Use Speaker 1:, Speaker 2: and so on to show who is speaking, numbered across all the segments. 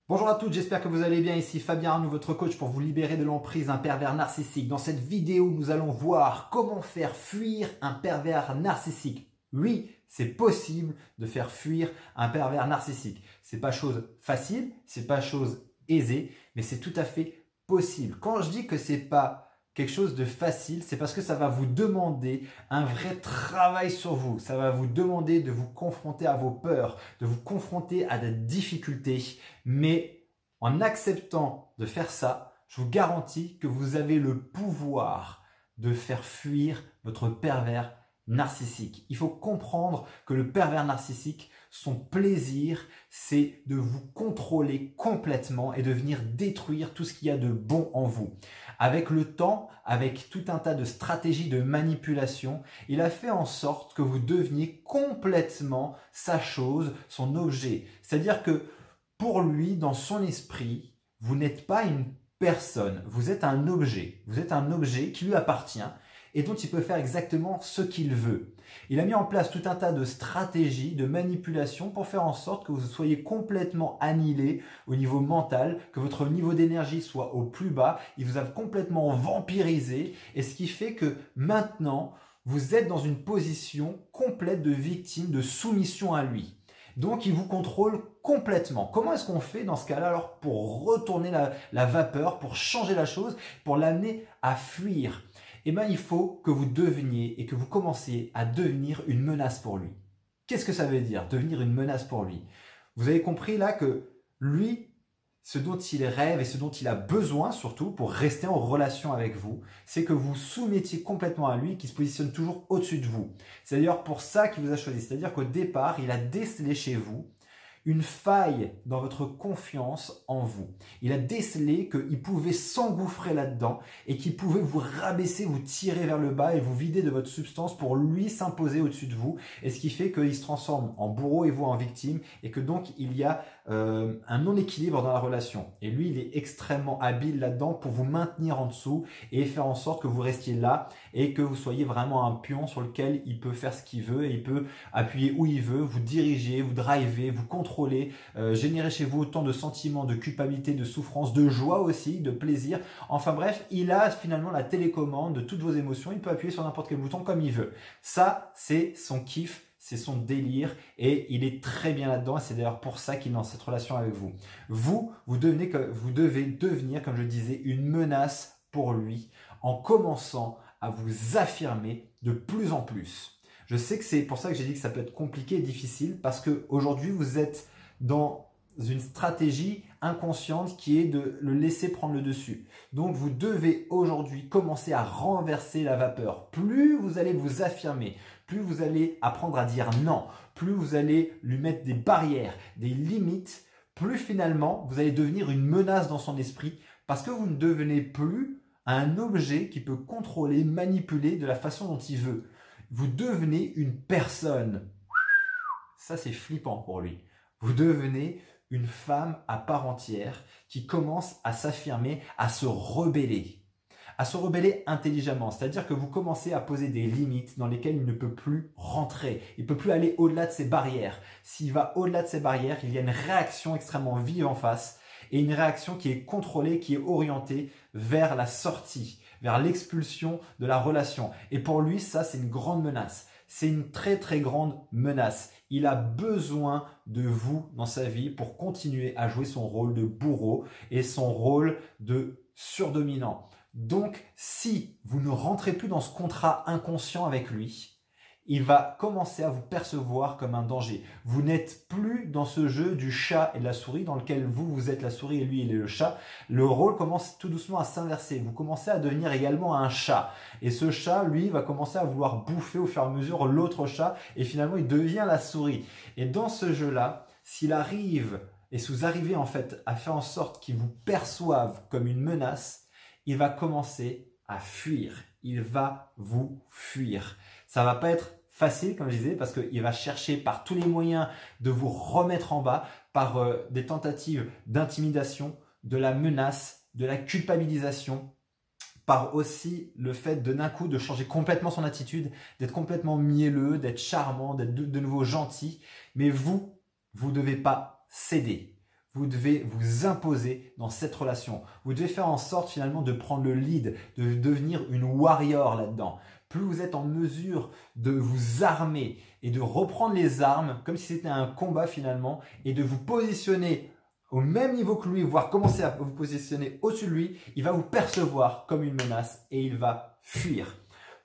Speaker 1: Bonjour à toutes, j'espère que vous allez bien. Ici Fabien Arnoux, votre coach pour vous libérer de l'emprise d'un pervers narcissique. Dans cette vidéo, nous allons voir comment faire fuir un pervers narcissique. Oui, c'est possible de faire fuir un pervers narcissique. C'est pas chose facile, c'est pas chose aisée, mais c'est tout à fait possible. Quand je dis que c'est pas quelque chose de facile, c'est parce que ça va vous demander un vrai travail sur vous. Ça va vous demander de vous confronter à vos peurs, de vous confronter à des difficultés. Mais en acceptant de faire ça, je vous garantis que vous avez le pouvoir de faire fuir votre pervers narcissique. Il faut comprendre que le pervers narcissique, son plaisir, c'est de vous contrôler complètement et de venir détruire tout ce qu'il y a de bon en vous. Avec le temps, avec tout un tas de stratégies de manipulation, il a fait en sorte que vous deveniez complètement sa chose, son objet. C'est-à-dire que pour lui, dans son esprit, vous n'êtes pas une personne, vous êtes un objet. Vous êtes un objet qui lui appartient et dont il peut faire exactement ce qu'il veut. Il a mis en place tout un tas de stratégies, de manipulation pour faire en sorte que vous soyez complètement annihilé au niveau mental, que votre niveau d'énergie soit au plus bas. Il vous a complètement vampirisé et ce qui fait que maintenant, vous êtes dans une position complète de victime, de soumission à lui. Donc, il vous contrôle complètement. Comment est-ce qu'on fait dans ce cas-là alors pour retourner la vapeur, pour changer la chose, pour l'amener à fuir? Eh bien, il faut que vous deveniez et que vous commenciez à devenir une menace pour lui. Qu'est-ce que ça veut dire, devenir une menace pour lui? Vous avez compris là que lui, ce dont il rêve et ce dont il a besoin surtout pour rester en relation avec vous, c'est que vous soumettiez complètement à lui, qu'il se positionne toujours au-dessus de vous. C'est d'ailleurs pour ça qu'il vous a choisi. C'est-à-dire qu'au départ, il a décelé chez vous une faille dans votre confiance en vous. Il a décelé qu'il pouvait s'engouffrer là-dedans et qu'il pouvait vous rabaisser, vous tirer vers le bas et vous vider de votre substance pour lui s'imposer au-dessus de vous. Et ce qui fait qu'il se transforme en bourreau et vous en victime et que donc il y a un non-équilibre dans la relation. Et lui, il est extrêmement habile là-dedans pour vous maintenir en dessous et faire en sorte que vous restiez là et que vous soyez vraiment un pion sur lequel il peut faire ce qu'il veut et il peut appuyer où il veut, vous diriger, vous driver, vous contrôler, générer chez vous autant de sentiments, de culpabilité, de souffrance, de joie aussi, de plaisir. Enfin bref, il a finalement la télécommande de toutes vos émotions. Il peut appuyer sur n'importe quel bouton comme il veut. Ça, c'est son kiff. C'est son délire et il est très bien là-dedans et c'est d'ailleurs pour ça qu'il est dans cette relation avec vous. Vous devez devenir, comme je disais, une menace pour lui en commençant à vous affirmer de plus en plus. Je sais que c'est pour ça que j'ai dit que ça peut être compliqué et difficile parce qu'aujourd'hui vous êtes dans une stratégie inconsciente qui est de le laisser prendre le dessus. Donc vous devez aujourd'hui commencer à renverser la vapeur. Plus vous allez vous affirmer, plus vous allez apprendre à dire non, plus vous allez lui mettre des barrières, des limites, plus finalement vous allez devenir une menace dans son esprit parce que vous ne devenez plus un objet qui peut contrôler, manipuler de la façon dont il veut. Vous devenez une personne. Ça, c'est flippant pour lui. Vous devenez une femme à part entière qui commence à s'affirmer, à se rebeller intelligemment. C'est-à-dire que vous commencez à poser des limites dans lesquelles il ne peut plus rentrer. Il ne peut plus aller au-delà de ses barrières. S'il va au-delà de ses barrières, il y a une réaction extrêmement vive en face et une réaction qui est contrôlée, qui est orientée vers la sortie, vers l'expulsion de la relation. Et pour lui, ça, c'est une grande menace. C'est une très très grande menace. Il a besoin de vous dans sa vie pour continuer à jouer son rôle de bourreau et son rôle de surdominant. Donc, si vous ne rentrez plus dans ce contrat inconscient avec lui, il va commencer à vous percevoir comme un danger. Vous n'êtes plus dans ce jeu du chat et de la souris dans lequel vous êtes la souris et lui, il est le chat. Le rôle commence tout doucement à s'inverser. Vous commencez à devenir également un chat. Et ce chat, lui, va commencer à vouloir bouffer au fur et à mesure l'autre chat et finalement, il devient la souris. Et dans ce jeu-là, s'il arrive, et si vous arrivez en fait à faire en sorte qu'il vous perçoive comme une menace, il va commencer à fuir. Il va vous fuir. Ça va pas être facile, comme je disais, parce qu'il va chercher par tous les moyens de vous remettre en bas, par des tentatives d'intimidation, de la menace, de la culpabilisation, par aussi le fait de d'un coup de changer complètement son attitude, d'être complètement mielleux, d'être charmant, d'être de nouveau gentil. Mais vous ne devez pas céder. vous devez vous imposer dans cette relation. Vous devez faire en sorte finalement de prendre le lead, de devenir une warrior là-dedans. Plus vous êtes en mesure de vous armer et de reprendre les armes comme si c'était un combat finalement et de vous positionner au même niveau que lui, voire commencer à vous positionner au-dessus de lui, il va vous percevoir comme une menace et il va fuir.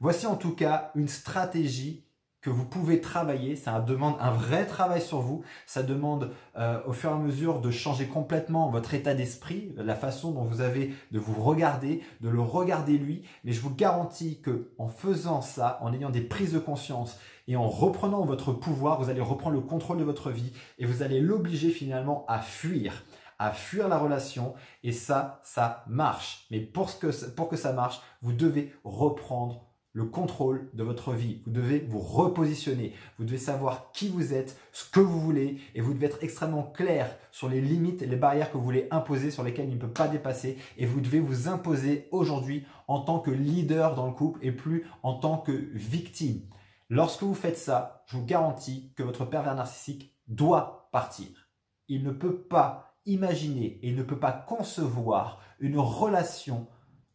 Speaker 1: Voici en tout cas une stratégie que vous pouvez travailler. Ça demande un vrai travail sur vous. Ça demande au fur et à mesure de changer complètement votre état d'esprit, la façon dont vous avez de vous regarder, de le regarder lui. Mais je vous garantis que en faisant ça, en ayant des prises de conscience et en reprenant votre pouvoir, vous allez reprendre le contrôle de votre vie et vous allez l'obliger finalement à fuir la relation et ça marche. Mais pour que ça marche, vous devez reprendre le contrôle de votre vie. Vous devez vous repositionner. Vous devez savoir qui vous êtes, ce que vous voulez et vous devez être extrêmement clair sur les limites et les barrières que vous voulez imposer, sur lesquelles il ne peut pas dépasser et vous devez vous imposer aujourd'hui en tant que leader dans le couple et plus en tant que victime. Lorsque vous faites ça, je vous garantis que votre pervers narcissique doit partir. Il ne peut pas imaginer et il ne peut pas concevoir une relation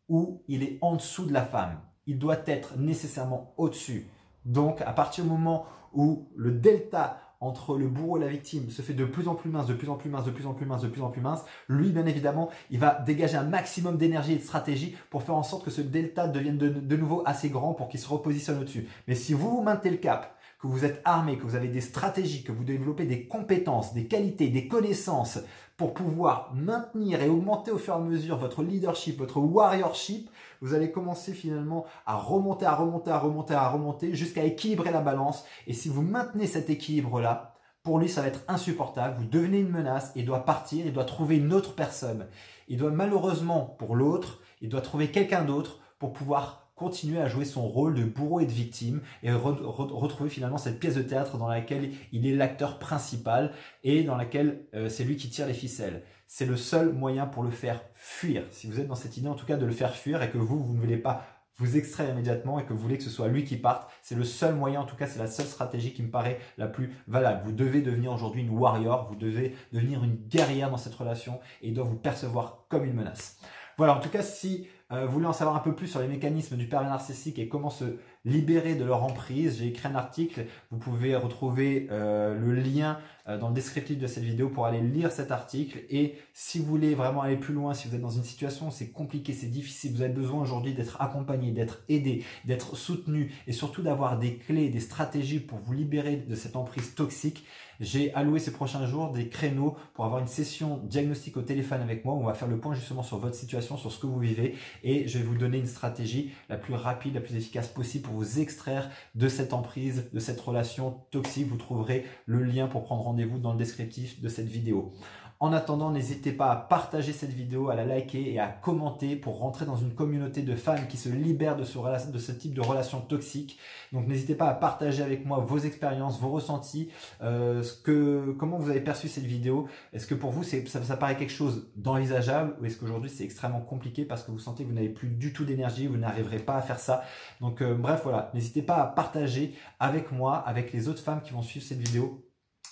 Speaker 1: où il est en dessous de la femme. Il doit être nécessairement au-dessus. Donc, à partir du moment où le delta entre le bourreau et la victime se fait de plus en plus mince, de plus en plus mince, de plus en plus mince, de plus en plus mince, lui, bien évidemment, il va dégager un maximum d'énergie et de stratégie pour faire en sorte que ce delta devienne de nouveau assez grand pour qu'il se repositionne au-dessus. Mais si vous maintenez le cap, que vous êtes armé, que vous avez des stratégies, que vous développez des compétences, des qualités, des connaissances pour pouvoir maintenir et augmenter au fur et à mesure votre leadership, votre warriorship, vous allez commencer finalement à remonter jusqu'à équilibrer la balance. Et si vous maintenez cet équilibre-là, pour lui, ça va être insupportable. Vous devenez une menace, il doit partir, il doit trouver une autre personne. Il doit malheureusement, pour l'autre, il doit trouver quelqu'un d'autre pour pouvoir continuer à jouer son rôle de bourreau et de victime et retrouver finalement cette pièce de théâtre dans laquelle il est l'acteur principal et dans laquelle c'est lui qui tire les ficelles. C'est le seul moyen pour le faire fuir. Si vous êtes dans cette idée en tout cas de le faire fuir et que vous ne voulez pas vous extraire immédiatement et que vous voulez que ce soit lui qui parte, c'est le seul moyen, en tout cas c'est la seule stratégie qui me paraît la plus valable. Vous devez devenir aujourd'hui une warrior, vous devez devenir une guerrière dans cette relation et il doit vous percevoir comme une menace. Voilà, en tout cas, si vous voulez en savoir un peu plus sur les mécanismes du pervers narcissique et comment se libérer de leur emprise, j'ai écrit un article. Vous pouvez retrouver le lien dans le descriptif de cette vidéo pour aller lire cet article. Et si vous voulez vraiment aller plus loin, si vous êtes dans une situation où c'est compliqué, c'est difficile, vous avez besoin aujourd'hui d'être accompagné, d'être aidé, d'être soutenu et surtout d'avoir des clés, des stratégies pour vous libérer de cette emprise toxique, j'ai alloué ces prochains jours des créneaux pour avoir une session diagnostic au téléphone avec moi où on va faire le point justement sur votre situation, sur ce que vous vivez et je vais vous donner une stratégie la plus rapide, la plus efficace possible pour vous extraire de cette emprise, de cette relation toxique. Vous trouverez le lien pour prendre rendez-vous dans le descriptif de cette vidéo. En attendant, n'hésitez pas à partager cette vidéo, à la liker et à commenter pour rentrer dans une communauté de femmes qui se libèrent de ce type de relation toxique. Donc n'hésitez pas à partager avec moi vos expériences, vos ressentis, comment vous avez perçu cette vidéo. Est-ce que pour vous, ça paraît quelque chose d'envisageable ou est-ce qu'aujourd'hui c'est extrêmement compliqué parce que vous sentez que vous n'avez plus du tout d'énergie, vous n'arriverez pas à faire ça. Donc bref, voilà, n'hésitez pas à partager avec moi, avec les autres femmes qui vont suivre cette vidéo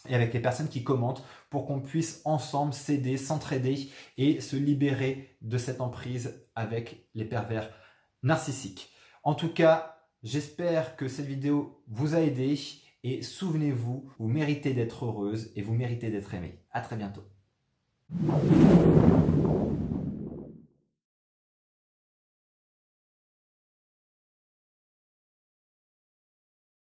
Speaker 1: et avec les personnes qui commentent pour qu'on puisse ensemble s'aider, s'entraider et se libérer de cette emprise avec les pervers narcissiques. En tout cas, j'espère que cette vidéo vous a aidé et souvenez-vous, vous méritez d'être heureuse et vous méritez d'être aimée. À très bientôt.